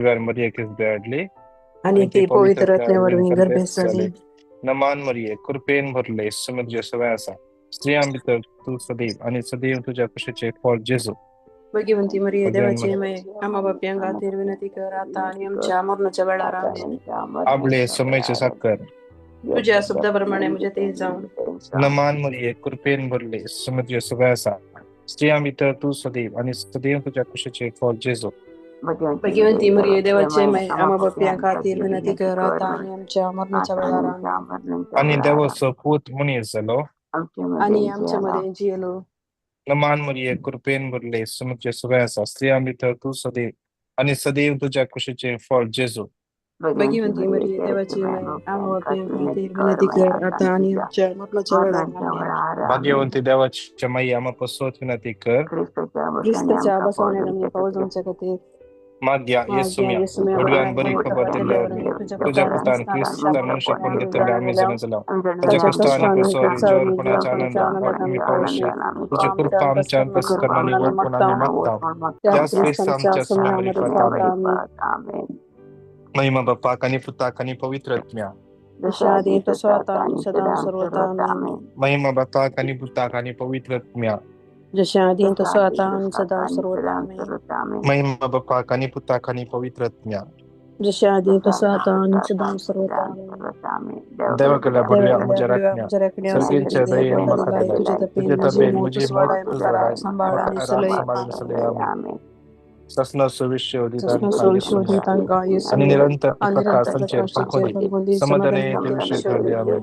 Maria che sberli, आणि anche ती pavitra पवित्र रत्न्यावरून Caroline गर्भेस झाली. Sale, नमान मरिये कृपेन भरले समुद्र सवयासा स्त्रियांबित तू सदैव आणि सदैव तुझ्या कुशीचे फळ जेजू भाग्यवंती मरिये देवाची भगवान माय आम्हा बाप्यांगातील विनंती कर आता आणि आमच्या मरणाच्या वेळा आमेन. आपले समयचे साकर तुझ्या शब्दाप्रमाणे म्हणजे ते जाऊन नमान मरिये कृपेन भरले समुद्र सवयासा स्त्रियांबित तू सदैव आणि सदैव तुझ्या कुशीचे फळ जेजू भाग्यवंती मरिये देवाची माय आम्हा बाप्यांगातील विनंती कर आता आणि आमच्या मरणाच्या वेळा आमेन. आणि देवाचं पूत मुनी झालो आणि आमच्यामध्ये जियलो. नमान मरिये कृपेन भरले समुद्र सवयासा स्त्रियांबित तू सदैव आणि सदैव तुझ्या कुशीचे फळ जेजू भाग्यवंती मरिये देवाची माय आम्हा बाप्यांगातील विनंती कर आता आणि आमच्या मरणाच्या वेळा आमेन. भाग्यवंती देवाची माई आम्हा पसवत विनंती कर ख्रिस्ताच्या बसवण्याला मी पाऊल तुमच्या खातीर माग्या येसुम्या येसुम्या भडव्यान बरी वाईट खबर दिल्यावर दिल्यावर तुझ्या तुझ्या पुत्राला पुतान ख्रिस्ताला ख्रिस्ता मनुष्य पण घेतले आम्ही जण झालो त्याच्या त्याच्या कष्टाने कष्टाने कसवारी कुचावली जोरपणाच्या जोरपणाच्या आनंदात आनंदात आम्ही आम्ही पावशी पावशी तुझी आमच्या कृपा आमच्या अंतस्करणाने अंतस्करणाने वरपून आम्ही मागताव त्याच त्याच ख्रिस्त ख्रिस्तांच्या आमच्या समोर समयामध्ये करता पाहता आम्ही महिमा बाप्पा कानी पुता कानी पवित्र आत्म्या जशा आधी तसं आता आणि सदा सर्वता आमेन. महिमा बाप्पा कानी पुता कानी पवित्र आत्म्या जशा आधी तसं आता आणि सदा सर्वता आमेन. महिमा बाप्पा कानी पुता कानी पवित्र आत्म्या जशा आधी तसं आता आणि सदा सर्वता आमेन. देवाकडे भरल्या मुझ्या देवाकडे राखण्या मुजऱ्याकडे असे सर्गींच्या विनंती दयेने आहे मका दिलाय तुझे तुझे तपेन माझी तबेन मोठ मुझे वाडाय मोठ मका जोडाय सांभाळ आणि मका सलई सांभाळून सलय आम्ही ससना सुविश्य तस्मा उदितांका सोविश्वदी येसुम्या तांका आणि येसुमे निरंतर आणि निरंतर प्रकाशांचे प्रकाशाचे फलफोदी फलबुंदी समाधाने समाधान दिवशी ठेवले आम्ही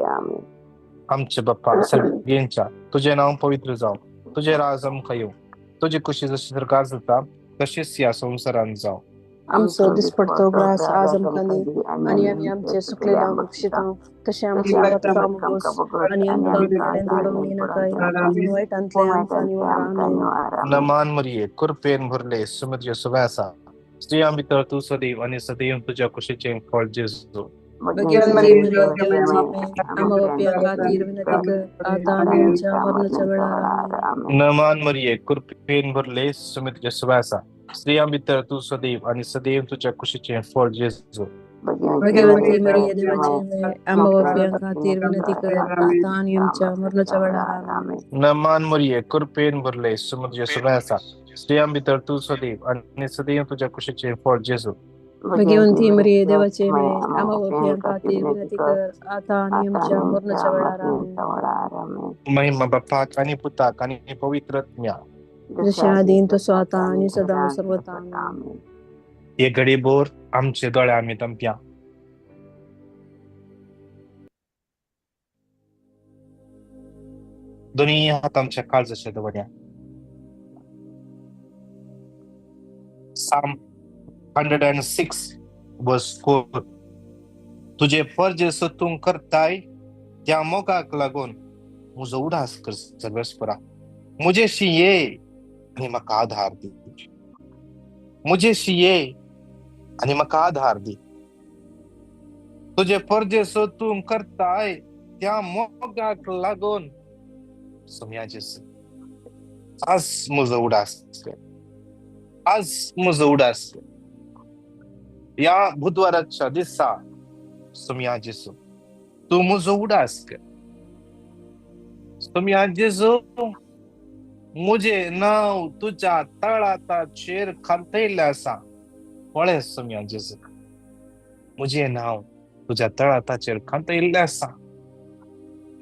आमेन. आमचे बाप्पा सर्गींच्या तुझे नाव पवित्र जाव तुझे राजम खयो तुझी कुशी जशी सरकार जाता तशीच या संसारात जाव आमचं दिसपडतो ग्रास आजम खाली आणि आम्ही आमचे सुकलेला मुक्षितो तसे आमची पात्र बघोस आणि आमका बिघडेन पडून येणं काय आणि वाईट अंतले आमका निवारा आमेन. नमान मरिये कृपेन भरले समुद्र सुवासा स्त्रियांबित तू सदैव आणि सदैव तुझ्या कुशीचे फळ जेजू भाग्यवंती मरिये देवाची माय आम्हा बाप्यांका तीर विनंती कर आता आणि आमच्या मरणाच्या वेळा आमेन. नमान मरिये कृपेन भरले समुद्र सुवासा स्त्रियांबित तू सदैव आणि सदैव तुझ्या कुशीचे फळ जेजू भाग्यवंती मरिये देवाची माय आम्हा बाप्यांका तीर विनंती कर आता आणि आमच्या मरणाच्या वेळा आमेन. नमान मरिये कृपेन भरले समुद्र सुवासा स्त्रियांबित तू सदैव आणि सदैव तुझ्या कुशीचे फळ जेजू भाग्यवंती मरिये देवाचे माय आम्हा बाप्यांका तीर विनंती कर आता आणि आमच्या मरणाच्या वेळा आमेन. महिमा बाप्पा आणि पुता आणि पवित्र आत्म्या जशा आधी तसं आता आणि सदा सर्वता आमेन. ये घडी बोर आमचे दोळे आम्ही तंप्या दोन्ही हात आमच्या काळजाच्या दवड्या Psalm 106 verse 4 तुझे फर्ज सतून करताय त्या मोगाक लागून मुझ उडास कर सर्वस्परा मुझेशी ये आणि मका आधार दे मुझेशी ये आणि मका आधार दे तुझे फर्ज सतून करताय त्या मोगाक लागून समयाचेस आज मुझ उडास कर आज मुझ उडास या बुधवाराच्या दिवसा समया जेसू तू मुझ उडास कर समया जेसू मुझे नाव तुझ्या तळाता चेर खांतैल्यासा पळे समया जेसू मुझे नाव तुझ्या तळाता चेर खांतैल्यासा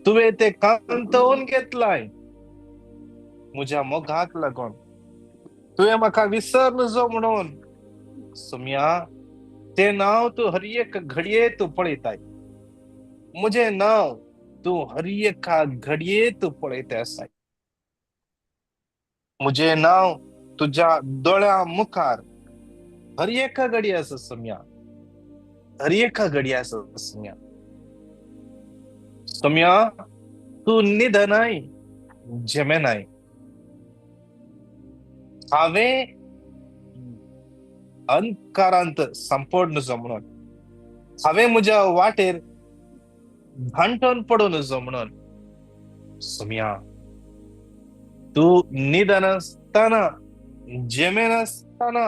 तुवे ते कांतवून घेतलाय मुझ्या मोगाक लागून तुवे मका विसर जो म्हणून समया ते नाव तू हर एक घडिये तू पळीत आहे मुझे नाव तू हर एका घडिये तू पळीत असाय मुझे नाव तुझ्या डोळ्या मुखार हर एका घडी असं समया हर एका घडी असं समया समया तू निध नाही जमे नाही हावे अंकारांत संपूर्ण जमणून हावे मुझ्या वाटेर भांटून पडून जमणून समया तू निधन असताना जमे नसताना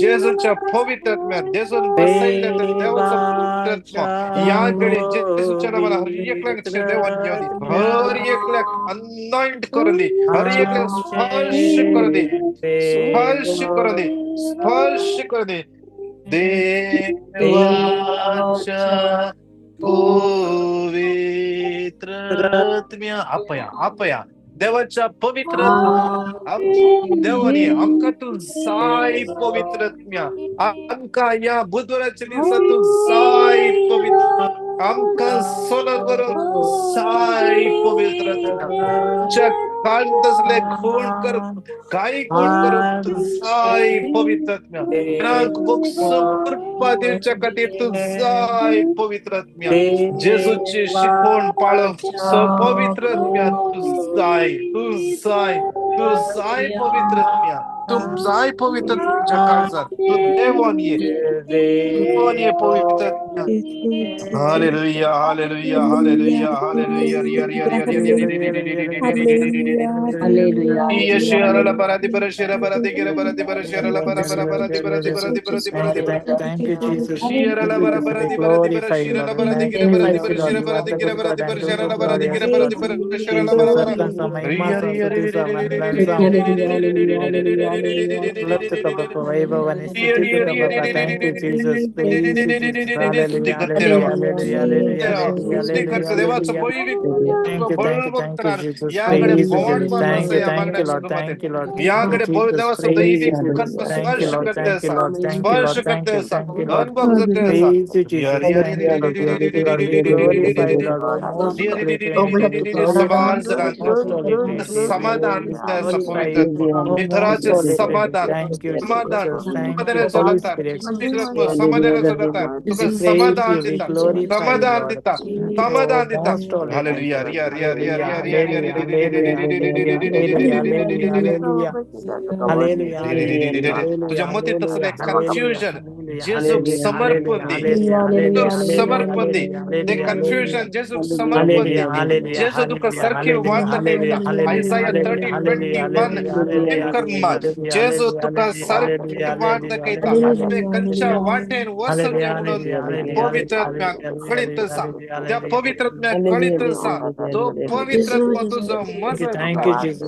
जेजूच्या पवित्रात्म्या, जेजून बसयल्या त्या देवाचं पवित्रात्मा याकडे जेजूच्या नावाला हर एकल्याचे देवान घेऊन दे, हर एकल्याक अनॉइंट करून दे, हर एकल्याक स्पर्श करून दे, स्पर्श करून दे, स्पर्श करून दे. देवाच्या पवित्रात्म्या आपया आपया देवाच्या पवित्र देवाने आमकातून साई पवित्रात्म्या आमका या बुधवाराच्या दिवसातून साई पवित्र आमका सोनं करून साई पवित्रात्म्या कांत असले खून कर काही खून करून साई पवित्रात्म्या कृपा खातीर तू साई पवित्रात्म्या जेजूची शिकवण पाळव पवित्रात्म्या तू साई पवित्रात्म्या तू साई पवित्रात्म्याच्या काळजात तू देवान ये पवित्रात्म्या. हालेलुया हालेलुया हालेलुया हालेलुया यशला बरादी परशेरा बरादी गिरा बरादी परशेरा बरा बरा बरादी बरादी बरादी बरादी बरादी Thank you, Jesus. शिरला बरा बरादी बरादी परशेरा बरादी गिरा बरादी परशेरा बरादी गिरा बरादी परशेरा बरादी गिरा बरादी परशेरा बरा बरा याकडे देवाचं दैविक स्पर्श करते स्पर्श करते अनुभव करते समाधान मित्राचे समाधान समाधान समाधान देता समाधान देता समाधान देता. हालेलुया रिया रिया रिया रिया रिया तुझ्या मते तसं काही कन्फ्युजन जेजूक समर्पण दे समर्पण दे ते कन्फ्युजन जेजूक समर्पण दे जेजू तुका सारखी वार्ता देता आयसाया 30:21 कर्मात जेजू तुका सारखी वार्ता देता ते कंचा वाटेन वसके म्हणून पवित्रात्म्या कळीतसा त्या पवित्रात्म्या कळीतसा तो पवित्रात्मा तुझं मज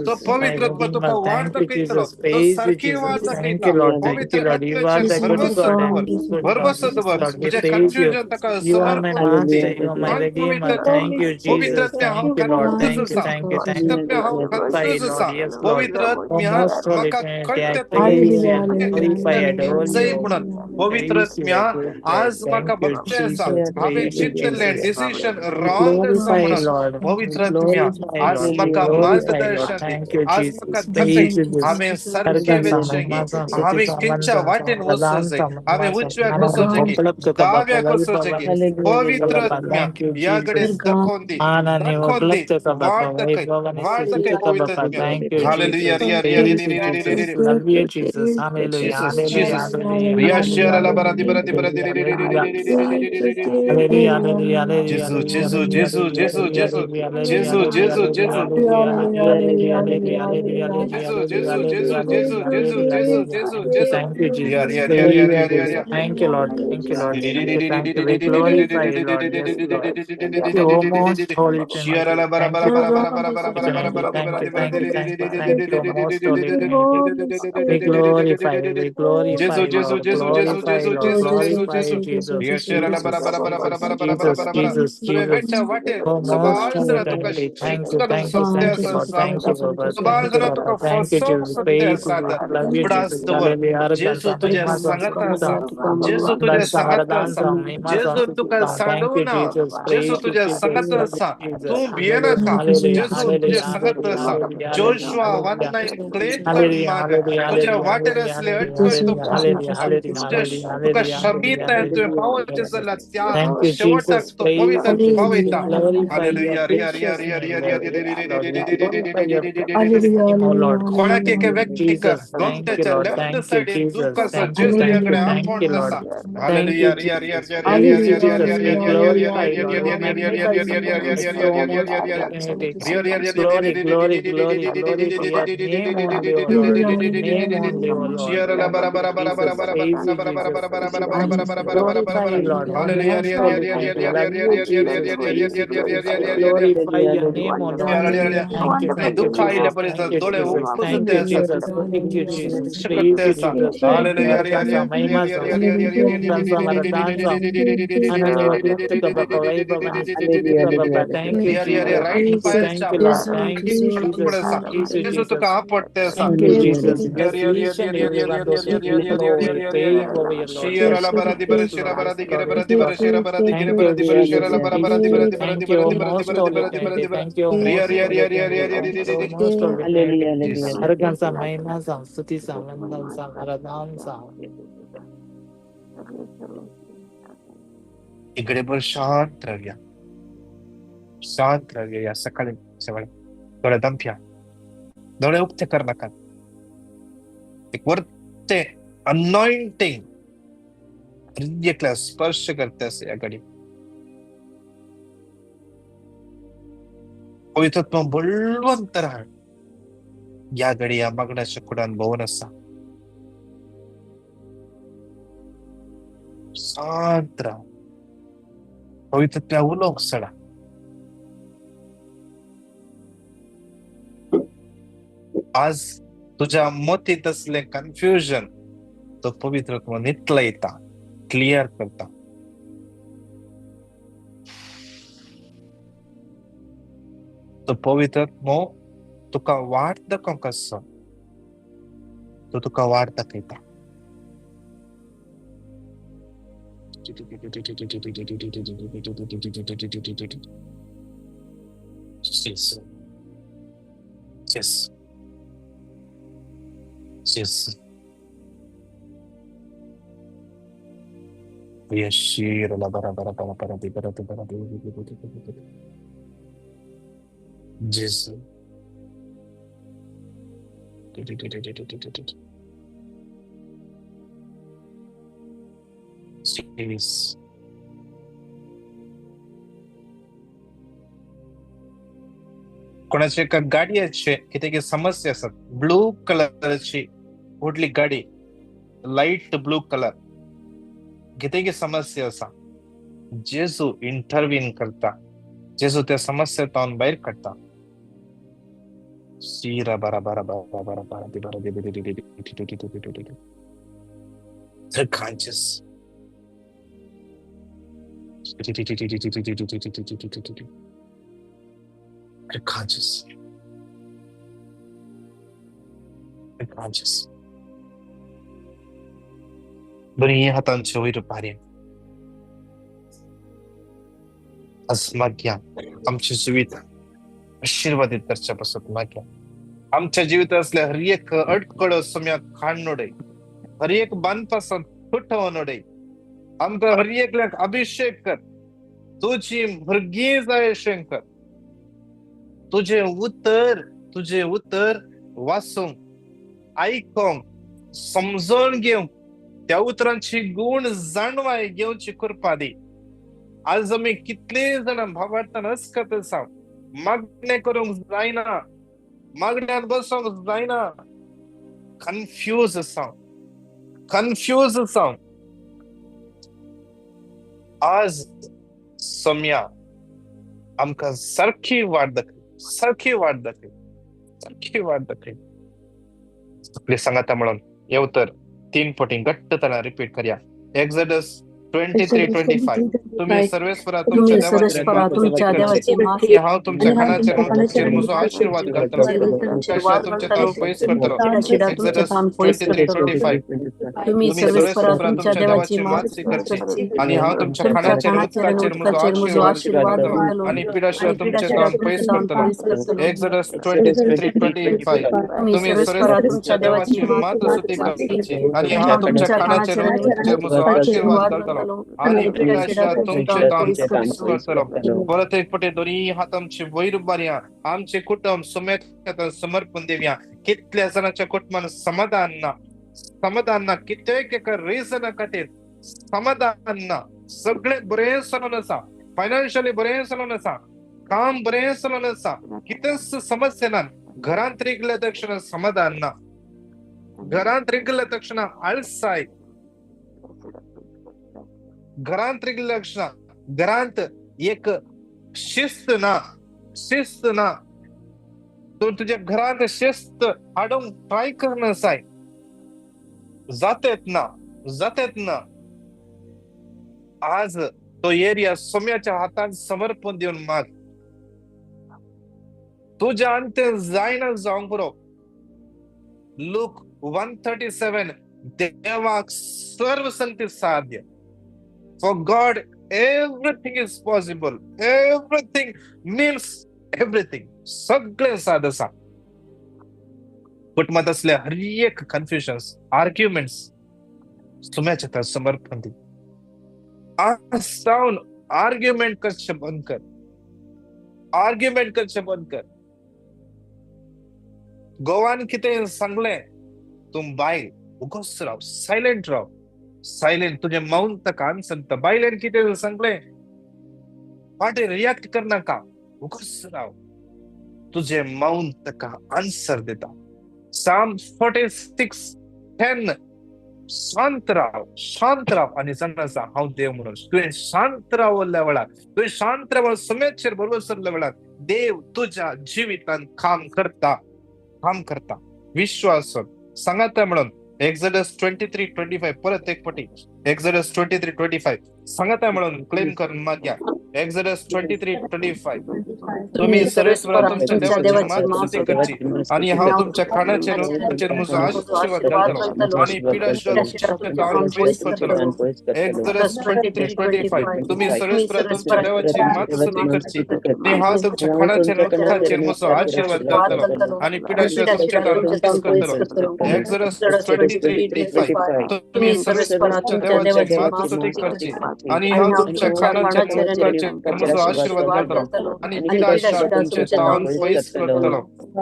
तो पवित्रात्मा तुका वार्ता केतलो तो सारखी वार्ता केता पवित्र आत्म्याचे सर्वस्व तुझे कन्फ्युजन तका समर्पण दे पवित्रात्म्या हम कन्फ्युजसा पवित्रात्म्या हम कन्फ्युजसा पवित्रात्म्या मका कळते जय म्हणून पवित्रात्म्या आज मका बघतेसा हांवें चिंतले डिसिजन रॉंग आसा म्हणून पवित्रात्म्या आज मका मार्गदर्शन दे आज मका दाखय हांवें सारके वेचेंगे हांवें खंयच्या वाटेन वचचें हांवें उजव्याक वचचें दाव्याक वचचें पवित्रात्म्या या कडेन दाखोवन दी दाखोवन दी वाट दाखय पवित्रात्म्या. हालेलुया रिया रिया रिया Jesus. Hallelujah. Jesus रिया शेराला बरादी बरादी बरादी जेजू जेजू जेजू जेजू जेजू जेजू जेजू जेजू Thank you, Jesus. Thank you, Lord. Thank you, Lord. Thank you. We glorify you, Lord. Yes, Lord. Thank you, O most holy Trinity. Thank you, most holy Trinity. We glorify you, Lord. Glorify you, Jesus. Jesus. O most holy Trinity. Thank you, Lord. Thank you, Lord. Thank you, Jesus. Praise you, Lord. Love you, Jesus. जेजू तुझ्या संगत असा जेजू तुझ्या संगत असा जेजू तुका सांडवना जेजू तुझ्या संगत असा तू भियेनाका जेजू तुझ्या संगत असा जोशुआ 1:9 क्लेम कर माग तुझ्या वाटेर असले अडचण तू तुका शमीत आहे तुझ्या पावचे सल्ला त्या शेवटाक तो पवित्र पावयता. हालेलुया रिया रिया रिया रिया कोणाक एक व्यक्तीक गोमट्याच्या लेफ्ट साइडीन दुःख आसा जेजू याकडे आपण आसा. हालेलुया रिया रिया रिया रिया रिया रिया रिया रिया रिया रिया रिया रिया रिया रिया रिया रिया रिया रिया रिया Glory, glory, glory, glory to your name only, O Lord. Your name only, O Lord. Thank you, Jesus. Praise you, Jesus. Glorify you, Lord. Most holy, thank you. Love you, Jesus. Praise you, Jesus. Glorify your name, O Lord. Thank you, thank you, ದುಃಖ ಇಲ್ಲ Jesus. ಬರೀ Thank you, ದೊಳೆ Jesus. Thank ಉಪ್ಪುಸುತ್ತೆ you, sir Jesus. Thank you, Jesus. Praise ಶಕತ್ತೆ you, sir Jesus. Thank you. Arkansa, Mahimasa, Ransa, Maradansa, Anani Varutuka Baba, Vaibhavani Stutika Baba. Thank you, Jesus. Right fire Thank you, ಚಾಪ್ Lord. Thank you, Jesus. Praise you, ಜೇಸು Jesus. ತುಕ ಆಪಟ್ಟೆ ಸರ್ Thank you, Jesus. Bless each and every one, those who take Lord, praying over your Lord. ಶಿಯರಲ Yes, ಬರದಿ yes, ಬರ ಶಿರ Lord. Yes, ಬರದಿ ಗಿರ Lord. Yes, ಬರದಿ ಬರ Lord. ಶಿರ ಬರದಿ ಗಿರ Thank you, ಬರದಿ ಬರ ಶಿರಲ Jesus. ಬರ Praise ಬರದಿ you. ಬರದಿ Thank ಬರದಿ you, ಬರದಿ ಬರದಿ most ಬರದಿ holy. ಬರದಿ Thank you. ಬರದಿ ಬರ Thank you, ರಿಯ most ರಿಯ ರಿಯ holy. ರಿಯ Thank ರಿಯ you. ರಿಯ Thank ರಿಯ you, ರಿಯ most holy. Thank you. Jesus Argansa, Mahimasa, Sutisa, Vandansa, Maradansa. इकडे पण शांत राहूया शांत राहूया या सकाळी सगळं थोडं दम घ्या डोळे उघडे कर नका एक वरते अनॉइंटिंग हृदयाला स्पर्श करते असे या घडी पवित्रत्व बळवंत राहा या घडी या मागण्याच्या कुठं अनुभवून असा शांत राहा पवित्रत्व उलोक सडा आज तुझ्या मतीत असले कन्फ्युजन तो पवित्रत्व नितळयता क्लिअर करता तो पवित्रत्व तुका वाट दाखव कसं तो तुका वाट दाखयता Yes. Yes. Yes. Yashir la bara bara bara bara di bara di bara di. Jesus. Yes. कोणाची एका गाडी आहे किती समस्या असतात ब्लू कलरची कुठली गाडी लाईट ब्लू कलर किती समस्या असा जेजू इंटरव्हीन करता जेजू त्या समस्येतून बाहेर काढता शिरा बारा बारा बारा बारा बारा दी बारा दी They're conscious. They're conscious. They're conscious. दोन्ही हातांच्या वैर पारे आज माग्या आमचे जीवित आशीर्वादित करच्यापासून माग्या आमच्या जीवित असल्या हर एक अडकळ सम्या काढणोडे हर एक बांधपासून तुटवणोडे आमका हर एक लाख अभिषेक कर तुझी भरगी जाय शंकर तुझे उत्तर वाचून ऐकून समजून घेऊन त्या उत्तरांची गुण जाणवाय घेऊची कृपा दे आज आम्ही कितले जण भावार्थान असकत असा मागणे करूंक जायना मागण्यात बसूंक जायना कन्फ्यूज असा आज सम्या आमका सारखी वाट दाखय आपले सांगाता म्हणून येवतर 3 पटी घट्ट त्याला रिपीट करूया एक्झोडस 23:25 तुम्ही सर्वेस्परा तुमच्या देवाची स्तुती करची हा तुमच्या खानाच्या चिरमुसो आशीर्वाद करतलो पिडाशिवाय तुमच्या तोंड पयस करतलो एक्झोडस 23:25 तुम्ही सर्वेस्परा तुमच्या देवाची मातसी करची आणि हा तुमच्या खानाच्या उदका चिरमुसो आशीर्वाद करतलो आणि पिडाशिवाय तुमचे तोंड पयस करतलो एक्झोडस 23:25 तुम्ही सर्वेस्परा तुमच्या देवाची मातस्तुती करची आणि हा तुमच्या खानाच्या चिरमुसो आशीर्वाद करतलो आणि पिडाशिवाय तुमचे तोंड पयस करतलो परत एक पटे दोन्ही हातांची वैर बारया आमचे कुटुंब सुमेक समर्पण देऊया कितल्या जणांच्या कुटुंबान समाधान ना कित्येक एका रिझन खातीर समाधान ना सगळे बरे चलून आसा फायनान्शियली बरे चलून आसा काम बरें चलून आसा, कितेंच समस्या ना, घरांत रिगले तक्षण समाधान ना, घरांत रिगले तक्षण आळसाय, घरांत रिगले तक्षण घरांत एक शिस्त ना, तो तुझ्या घरात शिस्त हाडूंक ट्राय करना साय, जातेत ना आज तो एरिया सोम्याच्या हातात समर्पण देऊन माग. तुझ्या अंत जायना जावंक पुरो. लूक 1:37 देवाक सर्व संगती साध्य. For God everything is possible. Everything means everything. सगळे साध आसा. बट मत असले हर एक कन्फ्युजन्स, आर्ग्युमेंट्स सोम्याच्या हातात समर्पण दी. आज जाऊन आर्ग्युमेंट करचे बंद कर. आर्ग्युमेंट करचे बंद कर. गोवान कितें सांगलें तुम बायल उगोच राव, सायलेंट राव. सायलेंट तुझे मौन तक आन्सर. बायलेन कितें सांगलें फाटी रिएक्ट करनाका, उगोच राव. तुझे मौन तका आन्सर दिता. Psalm 46:10 शांत राव आणि सांगासा हांव देव म्हणून. तुवें शांत रावल्या वेळार, तुवें शांत राव सोम्याचेर भरवसरल्या वेळार देव तुझ्या जिवितांत काम करता. विश्वास सांगात म्हणून एक्झोडस 23:25 परत एक पटी. एक्झोडस 23:25 सांगात म्हणून क्लेम करून माग्या. एक्झोडस 23:25 तुम्ही सर्वेश्वरा तुमच्या देवाची स्तुती करची आणि हांव तुमच्या खाणाचेर म्हजो आशीर्वाद घालतलो आणि पिडाशिवाय पयस करतलो. एक्झोडस 23:25 तुम्ही सर्वेश्वरा तुमच्या देवाची स्तुती करची आणि हांव तुमच्या खाणाचेर म्हजो आशीर्वाद घालतलो आणि पिडाशिवाय तुमच्या पयस करतलो. एक्झोडस 23:25 तुम्ही सर्वेश्वरा तुमच्या देवाची स्तुती करची आणि हांव तुमच्या खाणाचेर म्हजो आशीर्वाद घालतलो आणि पिडाशिवाय तुमचे तावन पयस करतलो.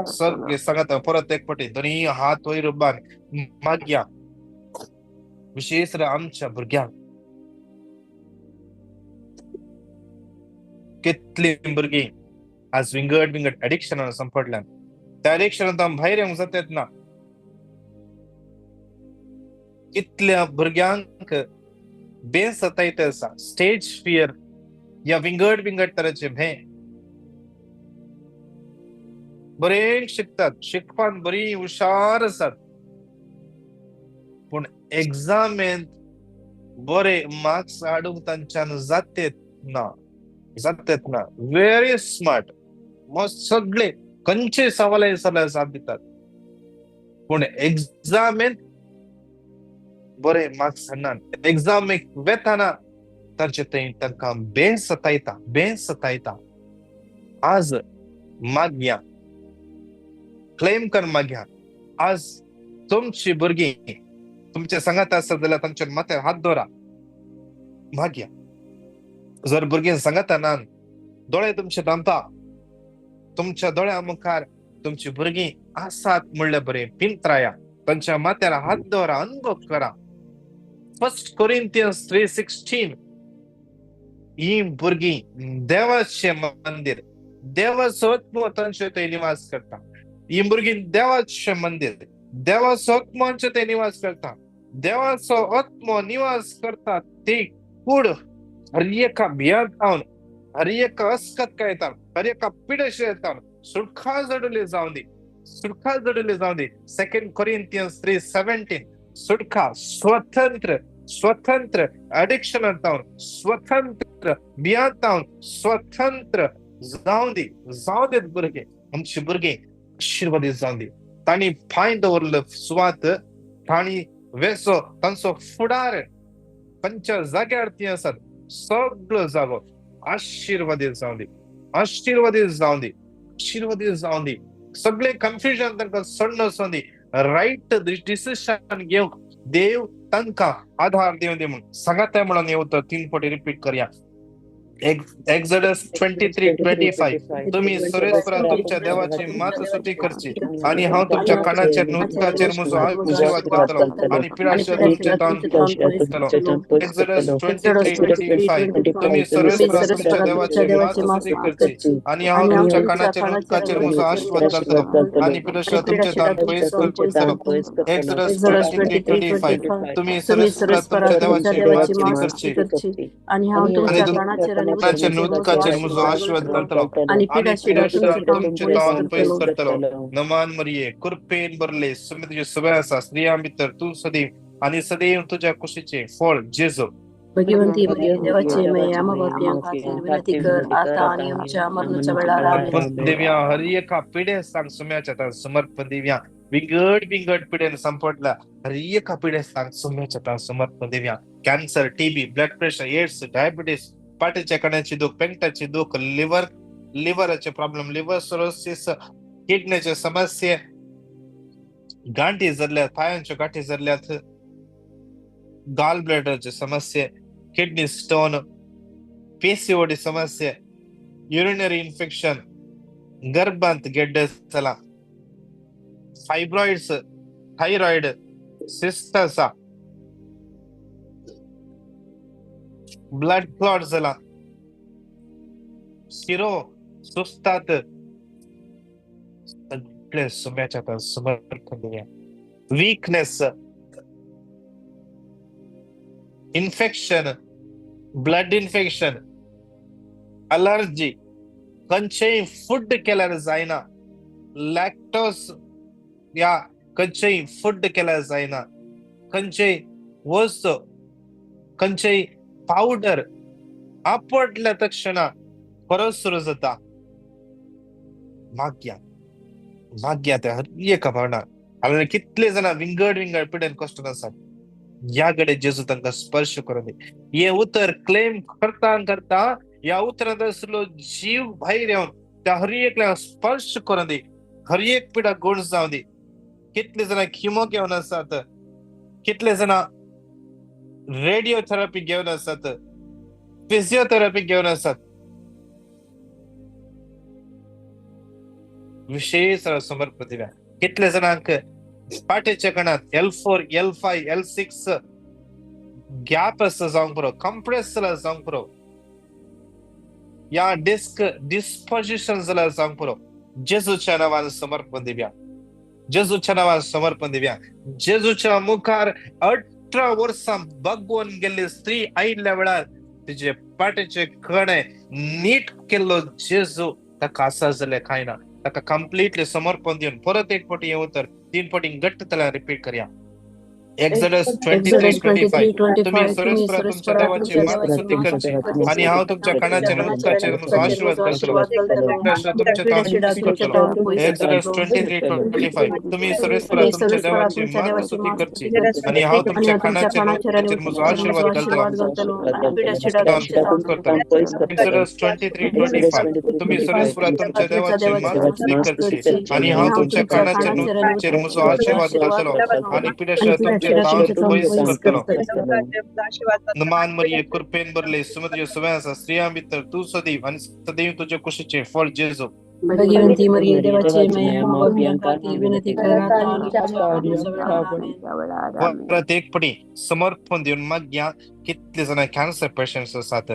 सगळे सांगात परत एक पटी. दोन्ही हात वयर उबार माग्या. विशेष आमच्या भुरग्यांक कितली भुरगीं आज विंगड एडिक्शनान संपडल्यान. त्या एडिक्शनांत भायर येवंक जातात ना. कितल्या भुरग्यांक बेसतायत आसा. स्टेज फियर या विंगड तराचे भे. बरे शिकतात, शिकपान बरी हुशार आसात, पूण एग्जामेंत बरे मार्क्स हाडूंक तांच्यान जातेत ना. व्हेरी स्मार्ट, सगळे खंयचे सवाल साथ दितात, पूण एग्जामेंत बरे मार्क्स हाडनात. एग्जामेक वेताना तांकां बेसतायता. आज माग्या, क्लेम कर माग्या. आज तुमची भुरगीं तुमच्या सांगात आसत जाल्यार तांच्या माथ्यार हात दवरा. माग्या. जर भुरगीं सांगाता ना, दोळे तुमचे धांपा. तुमच्या दोळ्या मुखार तुमची भुरगीं आसात म्हणल्यार बरे पिंतराया. तांच्या माथ्यार हात दवरा, अनुभव करा. 1 Corinthians 3:16 ही भुरगीं देवाचे मंदिर, देवाचो आत्मो तांचे थंय निवास करता. ही भुरगीं देवाचे मंदिर, देवाचो आत्मो थंय निवास करता. देवाचो आत्मो निवास करता ते कूड हर एका भियांत जावन, हर एका अस्कतकायेतान, हर एका पिडेशेतान सुटका जडले जावन दी. 2 Corinthians 3:17 सुटका, स्वतंत्र एडिक्शनांत जावन, स्वतंत्र भियांत जावन स्वतंत्र जावन देत भुरगे. आमची भुरगे आशीर्वादीत जावन दी. तांणी पांय दवरले सुवात, तांणी वेसो तांचो फुडार खंयच्या जाग्यार ती आसात सगळो जागो आशीर्वादीत जावन दी. सगळे कन्फ्युजन तांकां सोडून वचून दी. राईट डिसिशन घेवंक देव तांकां आधार दिवन दी. म्हणून सांगात म्हणून हे उतर 3 फावटी रिपीट करया. एक्झोडस 23:25 तुम्ही सुरेश्वरा तुमच्या देवाची मात स्तुती करची आणि हांव तुमच्या कानाचेर उदकाचेर म्हजो आशीर्वाद करतलो आणि पिडाशिवाय तुमचे तोंड पयस करतलो. एक्झोडस 23:25 तुम्ही सुरेश्वरा तुमच्या देवाची मात स्तुती करची आणि हांव तुमच्या कानाचेर उदकाचेर म्हजो आशीर्वाद करतलो आणि पिडाशिवाय तुमचे तोंड पयस करतलो. एक्झोडस 23:25 तुम्ही सुरेश्वरा तुमच्या देवाची मात स्तुती करची आणि हांव तुमच्या कानाचेर आणि कानाचेर उदकाचेर म्हजो आशीर्वाद करतलो आणि पिडाशिवाय तुमचे तोंड पयस करतलो. नमान मरिये कृपेन भरले सुमी तुझे सगळे आसा स्त्रियां भितर तू सदैव आणि सदैव तुझ्या कुशीचे फळ जेजू. भगवंती देवाची मैया बापियां खातीर विनंती कर आता आणि आमच्या मरणाच्या वेळार आमेन. देव्या हर एका पिढे सांग सुम्याच्या तान समर्पण देव्या बिंगड पिढेन संपटला हर एका पिढे सांग सुम्याच्या तान समर्पण देव्या. Cancer, TB, blood pressure, AIDS, diabetes, पाठीच्या कण्याची दुख, पेंटाची दुख, लिव्हरचे प्रॉब्लेम, लिव्हर सिरोसिस, किडनीचे समस्ये, गांठी जरल्यात, पायांच्या गाठी जरल्यात, गाल ब्लॅडरचे समस्ये, किडनी स्टोन, पीसीओडी समस्ये, युरिनरी इन्फेक्शन, गर्भांत गेड्डे चला, फायब्रॉइड्स, थायरॉइड, सिस्ट आसा, ब्लड क्लॉट जाला, शिरो सुस्तात सगळे सुम्याच्या समर्पण देऊया. Weakness, infection, blood infection, allergy, खंयचेय फूड केल्यार जायना, लॅक्टोज या खंयचेय फूड केल्यार जायना, खंयचेय वस्त, खंयचेय पावडर आपटल्या तक्षण परत सुरू जाता. भाग्या त्या हर एका भावना हांवें कितले जाणां विंगड पिडेन कश्टान आसात याकडे जेजू तांकां स्पर्श करून दे. हे उतर क्लेम करता या उतरांत आसलो जीव भायर येवन त्या हर एकल्या स्पर्श करून दी. हर एक पिडा गोड जावं दी. कितले जाणां किमो घेवन आसात, कितले जाणां रेडिओथेरपी घेवन आसात, फिजिओथेरपी घेवन आसात. विशेष समर्पण दिव्या. कितले जाणांक पाठीच्या कणात L4, L5, L6 गॅप आसा जावंक पुरो, कंप्रेस जाला जावंक पुरो, या डिस्क डिस्पोजिशन जाला जावंक पुरो. जेजूच्या नांवान समर्पण दिव्या. जेजूच्या नांवान समर्पण दिव्या. जेजूच्या मुखार 18 वर्सां बगवून गेल्ली स्त्री आयिल्ल्या वेळार तिचे पाठीचे कणे नीट केल्लो जेजू ताका आसा जाल्यार कांय ना. ताका कंप्लीटली समर्पण दिवन परत एक फावटी येवं तर 3 फावटी घट्टतल्यान रिपीट करया. एक्झोडस 23:25 तुम्ही सुरेश्वरा तुमच्या देवाची मात स्तुती करची आणि हांव तुमच्या कानाचेर उदकाचेर म्हजो आशीर्वाद करतलो. तुमचे तोंड करतलो. एक्झोडस 23:25 तुम्ही सुरेश्वरा तुमच्या देवाची मात स्तुती करची आणि हांव तुमच्या कानाचेर उदकाचेर म्हजो आशीर्वाद करतलो. एक्झोडस 23:25 तुम्ही सुरेश्वरा तुमच्या देवाची मात स्तुती करची आणि हांव तुमच्या कानाचेर उदकाचेर म्हजो आशीर्वाद करतलो आणि पिढ्याशिवाय तुमचे नमान मरिये कृपेन भरले सुमत सुवास स्त्रियां भितर तू सदैव आणि सदैव तुझ्या कुशीचे फळ जेजू. भगवंती मरिये देवाची मैया बापियां खातीर विनंती कर आता आणि प्रत्येक पडी समर्पण देऊन मागया. कितले जाण कॅन्सर पेशंट्स आसात.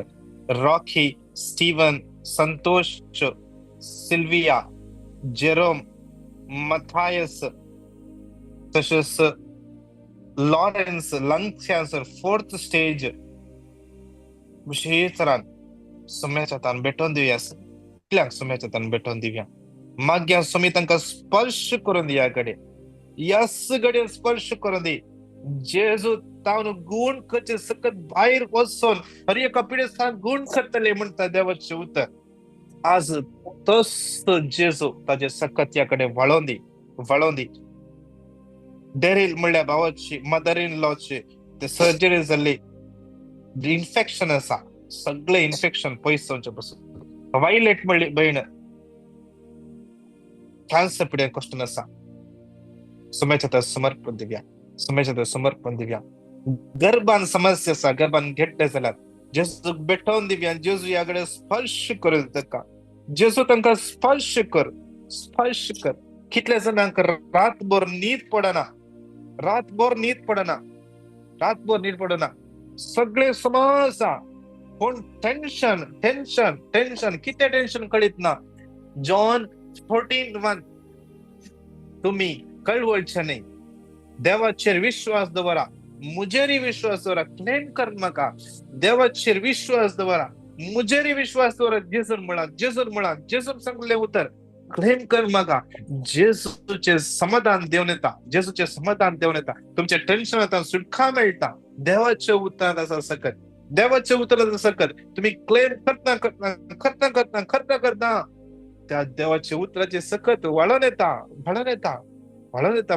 Rocky, Steven, Santosh, Sylvia, Jerome, Mathias, तसेच Lawrence, lung cancer 4th stage विशेष तरान सुम्याच्या तान भेटून दिवया. सगळ्यांक सुम्याच्या तान भेटून दिवया. मागया सुमी तांकां स्पर्श करून दिया. कडे यस गडे स्पर्श करून दी. जेजू तावन गुण कचे सकत भायर वचून हर एका पिढेस्थान गुण करतले म्हणटा देवाचे उतर. आज तोच जेजू ताजे सकत याकडे वळोवन दी. डेरिल म्हणल्या भावाची, मदर इन लॉची ते सर्जरी जाल्ली, इन्फेक्शन आसा, सगळे इन्फेक्शन पयस जावचे पासून. वायलेट म्हणली बहीण कॅन्सर पिड्यान कश्टान आसा. सुम्याच्या समर्पण दिव्या. गर्भान समस्या आसा, गर्भान गेड्डे जाल्यात जेजूक बेठोवन दिव्या जेजू ह्या कडेन स्पर्श कर ताका जेजू तांकां स्पर्श कर कितले जाणांक रातभर न्हीद पडना सगळे समस्या कोण टेन्शन किती टेन्शन कळीत ना जॉन 14:1 तुम्ही कळवळचे नाही देवाचेर विश्वास दवरा मुजेरी विश्वास दवरा क्लेम कर नाका देवाचेर विश्वास दवरा मुजेरी विश्वास दवरा जेजून सांगले उतर क्लेम कर नाका जेजूचे समाधान देवन येता तुमच्या टेन्शनांतल्यान सुटका मेळटा देवाचे उतर आसा सकत तुम्ही क्लेम करता त्या देवाच्या उतराचे सकत वळून येता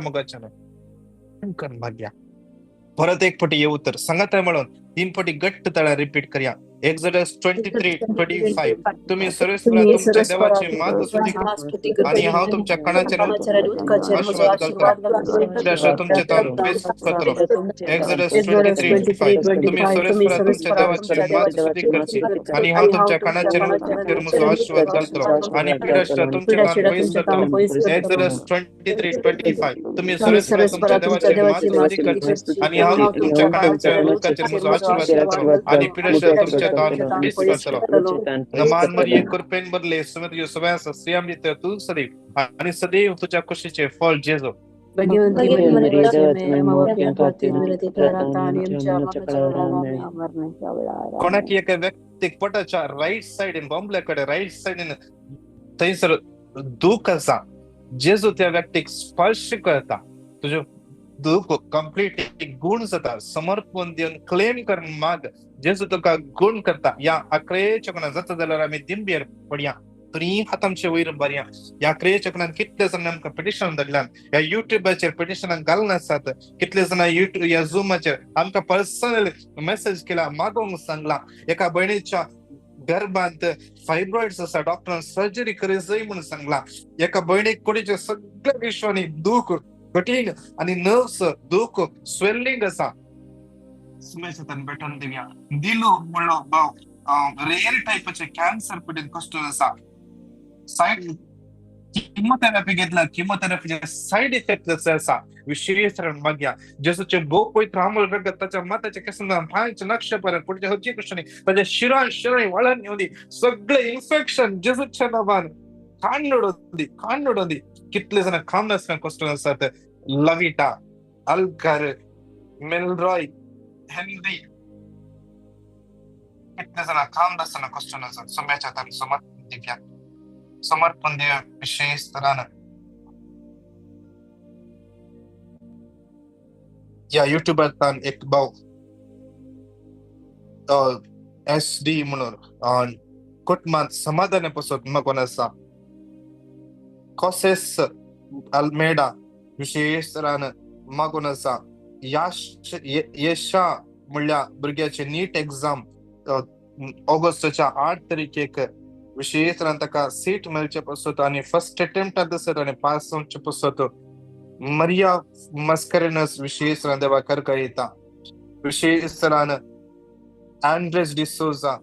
मगाच्यान कर भाग्या परत एक फावटी हे उतर सांगात म्हणून 3 फावटी गट्ट तळा रिपीट करूया एक्झोडस 23:25 तुम्ही सर्वेस्परा तुमच्या देवाचे स्तुती आणि हांव तुमच्या कणाचेर आशीर्वाद घालतलो तुमचे तान बेस करतलो एक्झोडस 23:25 तुम्ही सर्वेस्परा तुमच्या देवाचे स्तुती करची आणि हांव तुमच्या कणाचेर म्हजो आशीर्वाद घालतलो आणि पिडाश्रा तुमचे तान बेस करतलो एक्झोडस 23:25 तुम्ही सर्वेस्परा तुमच्या देवाचे स्तुती करची आणि हांव तुमच्या कणाचेर म्हजो आशीर्वाद घालतलो आणि पिडाश्रा तुमच्या नमान मरिये कृपेन बदले समेत यो सवयास श्रीयाम जिते तू सदैव आणि सदैव तुझ्या खुशीचे फळ जेजो कोणाकी एका व्यक्तीक पोटाच्या राईट साइडीन बॉम्बल्याकडे राईट साइडीन थंयसर दूख आसा जेजू त्या व्यक्तीक स्पर्श करता तुझे दुःख कंप्लीट गुण जाता समर्पण देऊन क्लेम कर माग जेजू तुका गुण करता या अकरेच्या कोणा जाता जाल्यार आमी दिंबेर पडया तरी हातांचे वयर बरया या अकरेच्या कोणान कितले जण आमकां पिटिशन धाडल्यान या युट्यूबाचेर पिटिशनाक घालून आसात कितले जण युट्यूब या झूमाचेर आमकां पर्सनल मेसेज केला मागोवंक सांगला एका भयणीच्या गर्भांत फायब्रॉइड्स आसा डॉक्टरान सर्जरी करी जाय म्हणून सांगला एका भयणीक कुडीच्या सगळ्या विश्वांनी दूख कठीण आणि नर्व्स दुख स्वेलिंग आसा सुमेशतान बेटन दिव्या दिलो म्हणलो भाव रेअर टाइपचे कॅन्सर पिडीत कष्ट आसा साइड किमोथेरपी घेतला किमोथेरपीचे साइड इफेक्ट आसा विशेष माग्या जेसूचे भोव पवित्र अमोल रगत ताच्या माताच्या केसांना पांच नक्ष पर्यंत पुढच्या होती कृष्णी ताच्या शिरां वळण येऊन सगळे इन्फेक्शन जेसूच्या नावान कांडोडी कितले जण खाम नासतना कष्ट आसात लविटा अल्कर मेलरॉय हेनरी कितले जण खाम नासतना कष्ट आसात सोम्याच्या तान समर्पण दिव्या विशेष तरान या युट्यूबार एक भाव SD म्हणून कुटुंबात समाधान पासून मगोन आसा कॉसेस अल्मेडा विशेष तरान मागून आसा यशा म्हणल्या भुरग्याचे नीट एग्जाम ऑगस्टच्या 8 तारखेक विशेष तरान ताका सीट मेळचे पासत आणि फर्स्ट अटेम्प्टात आसत आणि पास जावचे पासत मरिया मस्करेनस विशेष तरान देवा करकळटा विशेष तरान अँड्रेस डिसोजा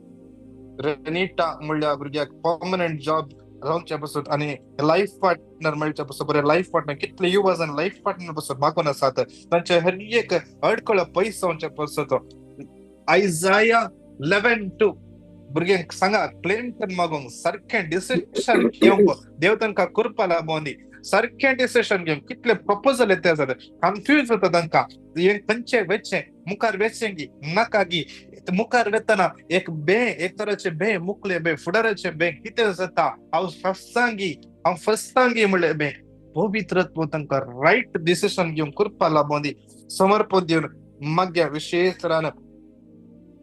रेनिटा म्हणल्या भुरग्याक परमनंट जॉब रावच्या पासत आणि लाईफ पार्टनर मेळच्या पासत बरे लाईफ पार्टनर कितले युवा जण लाईफ पार्टनर पासत मागून आसात तांचे हर एक अडकळ पयस जावचे पासत आयजाया 11:2 भुरग्यांक सांगा क्लेम कर मागूंक सारखें डिसिशन घेवंक देव तांकां करपा लाबोंदी सारखें डिसिशन घेवंक कितले प्रपोजल येता आसात कन्फ्यूज जाता तांकां खंयचे वेचे मुखार वेचेंगी नाका गी मुखार वेतना एक तराचे बे मुकले बे फुडाराचे बे कितें जाता हांव फस्तांगी म्हणले बे पवित्रत्व तांकां रायट डिसिशन घेवंक करपा लाबोंदी समर्पण दिवन माग्या विशेष तरान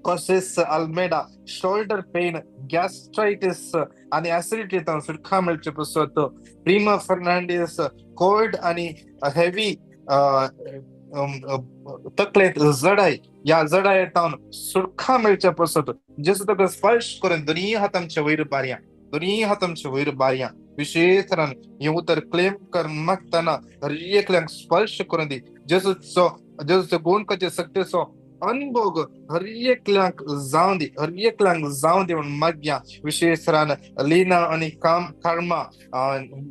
कॉसेस अल्मेडा शोल्डर पेन गॅस्ट्रायटिस आणि ऍसिडिटी तान सुटका मेळचे पासत प्रिमा फर्नांडीस कोल्ड आणि हेवी तकलेत जडाय या जडाय तावन सुटका मेळचे पासत जेस ताका स्पर्श करून दोनी हातांचे वयर बारया विशेष तरान हे उतर क्लेम कर मागतना हर एकल्यांक स्पर्श करून दी जेसूचो गुण कचे सक्तीचो अनभोग हर एकल्यांक जावं दी, हर एकल्यांक जावं दी म्हणून मागया. विशेष रान लिना आणि कर्मा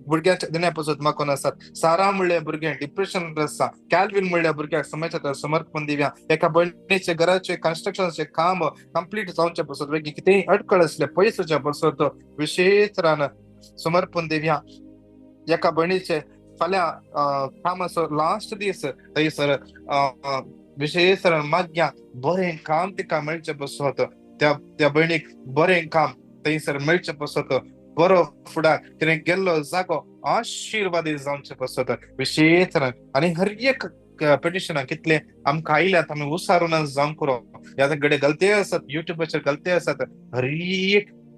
भुरग्यांच्या दिण्यापासून मागून आसात. सारा म्हणल्या भुरग्यां डिप्रेशन आसा. कॅल्विन म्हणल्या भुरग्याक समाजात समर्पण दिव्या. एका बहिणीचे घराचे कन्स्ट्रक्शनचे काम कंप्लीट जावचे पासून वेगळी कितेंय अडखळ असले पयसच्या पासून विशेष रान समर्पण दिव्या. एका बहिणीचे फाल्यां काम असो लास्ट दीस थंयसर विशेष माग्या बरें काम तिका मेळचें पसत. त्या भयणीक बरें काम थंयसर मेळचें पसत. बरो फुडार तिणें गेल्लो जागो आशीर्वादी जावचे पसत. विशेष आनी हर एक पेटिशनां कितले आमकां आयल्यात आमी उसारून जावं करो. ह्या घडे गलते आसात, युट्यूबाचेर गलते आसात. हर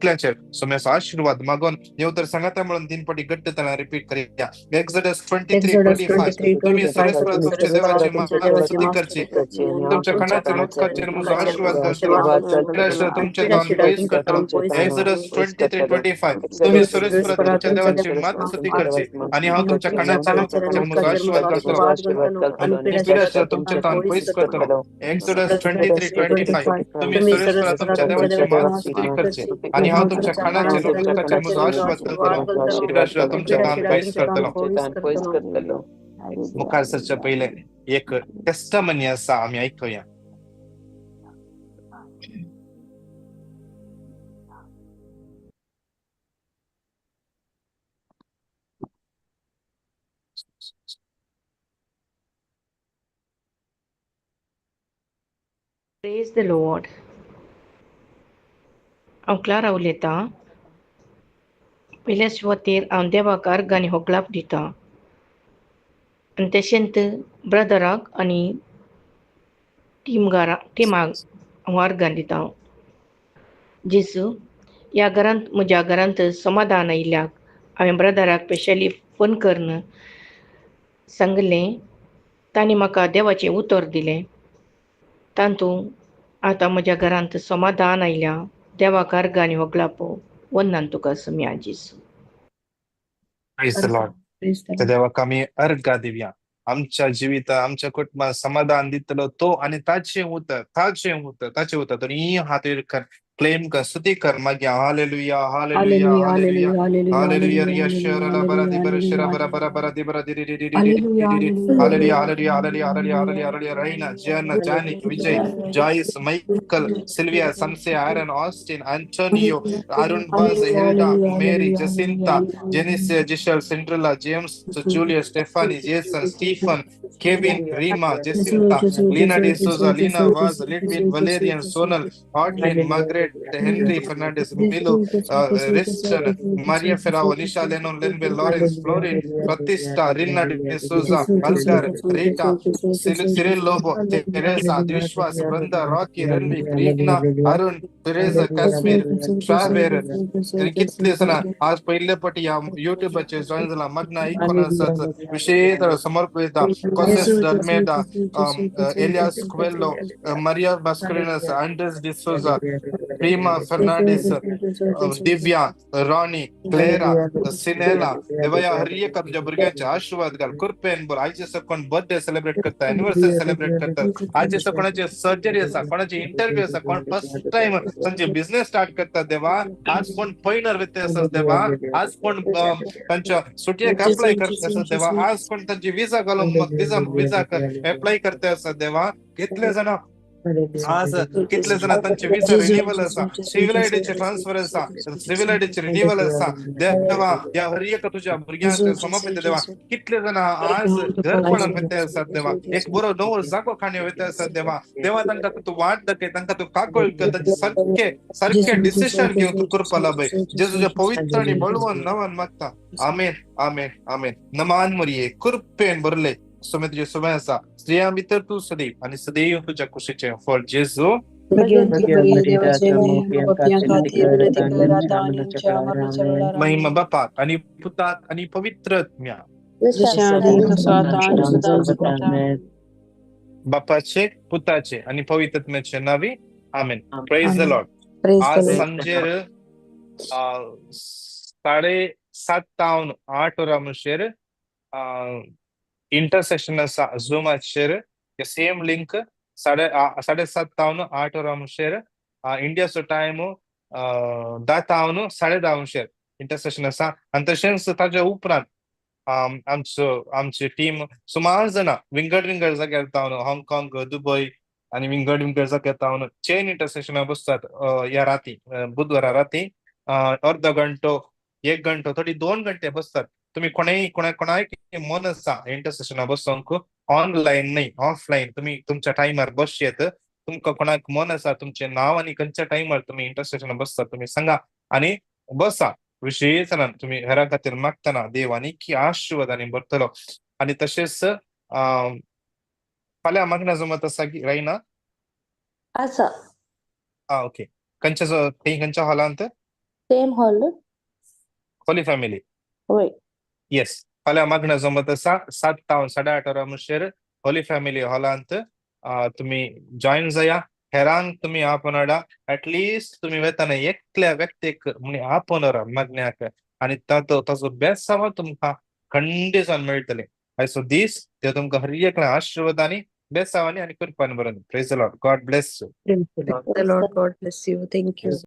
एकल्याचेर सोम्याचो आशीर्वाद मागोन देव तर सांगाता म्हणून 3 फावटी घट्ट त्याला रिपीट करूया. एक्झोडस 23:25 तुम्ही सरस्वरा तुमच्या देवाची स्तुती करची. तुमच्या कणाचे उदकाचेर म्हजो आशीर्वाद घालतलो. पिडाश्र तुमचे तावन पयस करतलो. एक्झोडस 23:25 तुम्ही सरस्वरा तुमच्या देवाची स्तुती करची आणि हांव तुमच्या कणाचे उदकाचेर म्हजो आशीर्वाद घालतलो आणि पिडाश्र तुमच्या तावन पयस करतलो. एक्झोडस 23:25 तुम्ही सरस्वरा तुमच्या देवाची स्तुती करची आणि हांव तुमच्या कणाचे उदकाचेर म्हजो आशीर्वाद घालतलो. पिडाश्र तुमच्या तावन पयस करतलो. मुखार सरच्या पहिले एक टेस्टमनी आसा, आमी आयकुया. Praise the Lord. हांव क्लारा उलयतां. पयल्या सुवातेर हांव देवाक अर्घ आनी होगलाप दितां आनी तशेंच ब्रदराक आनी टिमाक हांव अर्घां दितां. जेजू, ह्या घरांत म्हज्या घरांत समाधान आयिल्ल्याक हांवें ब्रदराक स्पेशली फोन करून सांगलें. तांणी म्हाका देवाचें उतर दिलें. तातूंत आतां म्हज्या घरांत समाधान आयल्या. देवाक अर्घ आनी होगलाप वंदन तुका सुम्या जेजू. Praise the Lord. त्या देवाक आमी अर्घ दिवया. आमच्या जिवितांत आमच्या कुटुंबात समाधान दितलो तो आणि ताचे उतर तर ही हातीर कर क्लेम कर स्तुती कर मागया. हालेलुया हालेलुया हालेलुया हालेलुया रिया शरला बरा दी बरा शरा बरा बरा बरा दी बरा दी दी दी दी दी दी दी hallelujah hallelujah hallelujah hallelujah hallelujah hallelujah रहीना जन जानिक विजय जॉइस माइकल सिल्विया समसे आयरन ऑस्टिन एंटोनियो अरुण बाज हिल्डा मेरी जसिंता जेनिसिया जिशल Cinderella James Julia Stephanie Jason Stephen Kevin Reema Jacinta Leena D'Souza Leena Vaz Lidwin Valerian Sonal ऑडलिन Margaret Henry Fernandes Milo Riston Maria Ferrao Nisha Lennon लेनबे लॉरेंस फ्लोरिन प्रतिष्ठा रिना डिसूजा अल्गर Rita Cyril Lobo Teresa Vishwas Vrinda Rocky रणवीक रीना अरुण तेरेसा काश्मीर शावेर कितले सना आज पहिले पटी या युट्यूबचे जॉइन झाला मग्ना ऐकून असत विशेष समर्पित कोसेस डल्मेडा एलियास क्वेल्लो मारिया बास्करिनस अँड्रेस डिसोजा प्रीमा फर्नांडिस दिव्या रॉनी क्लेरा सिनेला देवया हर एक तुझ्या भुरग्यांच्या आशीर्वाद घाल कृपेन बोल. आयचे कोण बर्थडे सेलिब्रेट करता एनिवर्सरी सेलिब्रेट करतात. आयचे कोणाचे सर्जरी असा कोणाची इंटरव्यू असा कोण फर्स्ट टाइम तांचे बिझनेस स्टार्ट करतात देवा. आज कोण पैनर वेते असत देवा. आज कोण त्यांच्या सुट्याक अप्लाय करते असत देवा. आज कोण त्यांची विजा घालून विजा अप्लाय करते असत देवा. कितले जण आज कितले जण त्यांचे विजा रिन्युअल असा सिव्हिल आयडीचे ट्रान्सफर असा सिव्हिल आयडीचे रिन्युअल असा देवा. या हर एक तुझ्या भुरग्यांचे समर्पित देवा. कितले जण आज घर पडून वेते असत देवा. एक बरो नवो जागो खाणे वेते असत देवा. देवा तांकां तू वाट दाखय तांकां तू काकळ कर त्यांचे सारखे डिसिशन घेऊन तू कृपा लाभय. जेजूच्या पवित्र आणि बळवंत नावान मागता. आमेन आमेन आमेन. नमान मरिये कृपेन भरले सुमे तुझे सुमे असा स्त्रिया भितर तू सदैव आणि सदैव तुझ्या कुशीचे फळ जेजू. महिमा बापाक आणि पुतात आणि पवित्र आत्म्या बापाचे पुताचे आणि पवित्र आत्म्याचे नावी आमेन. Praise the Lord. आज सांजेर 7:30 तावन 8 वरां म्हणसर इंटरसेशन आसा झुमाचेर. सेम लिंक साडेसात तावन 8 वरां म्हणशेर इंडियाचो टायम 10 तावन 10:30 म्हणशेर इंटरसेशन आसा. आनी तशेंच ताच्या उपरांत आमची टीम सुमार जाणां विंगड जाग्यार तावन हाँगकाँग, दुबय आनी विंगड जाग्यार तावन चेन इंटरसेशनां बसतात ह्या राती बुधवारा राती अर्दो घंटो 1 घंटो थोडी 2 घंटे बसतात. तुम्ही कोणाय मन आसा इंटरसेशनां बसोंक ऑनलाईन न्ही ऑफलाईन तुम्ही तुमच्या टायमार बसचेत. तुमकां कोणाक मन आसा तुमचे नाव आनी खंयच्या टायमार तुम्ही इंटरसेशनां बसतात तुम्ही सांगा आनी बसा. विशेषान तुम्ही घरा खातीर मागतना देव आनीक आशिर्वादांनी भरतलो. आनी तशेंच फाल्यां मागना जमत आसा की रायना आसा ओके खंयच्या हॉलांत सेम हॉल होली फॅमिली होय येस फाल्यां मागना जमत आसा 7 तावन 8:30 वरां म्हणशेर होली फॅमिली हॉलांत तुम्ही जॉईन जाया. हेरांक तुम्ही आपणाडा ऍटलिस्ट तुम्ही वेताना एकल्या व्यक्तीक म्हणजे आपणारा मागण्याक आनी ताचो बेसांव तुमकां खंडीसान मेळटले. सो दीस ते तुमकां हर एकल्या आशिर्वादांनी बेसावांनी आनी कृपान बरोवन praise the Lord. God bless you. Praise the Lord. The Lord God bless you. Thank you.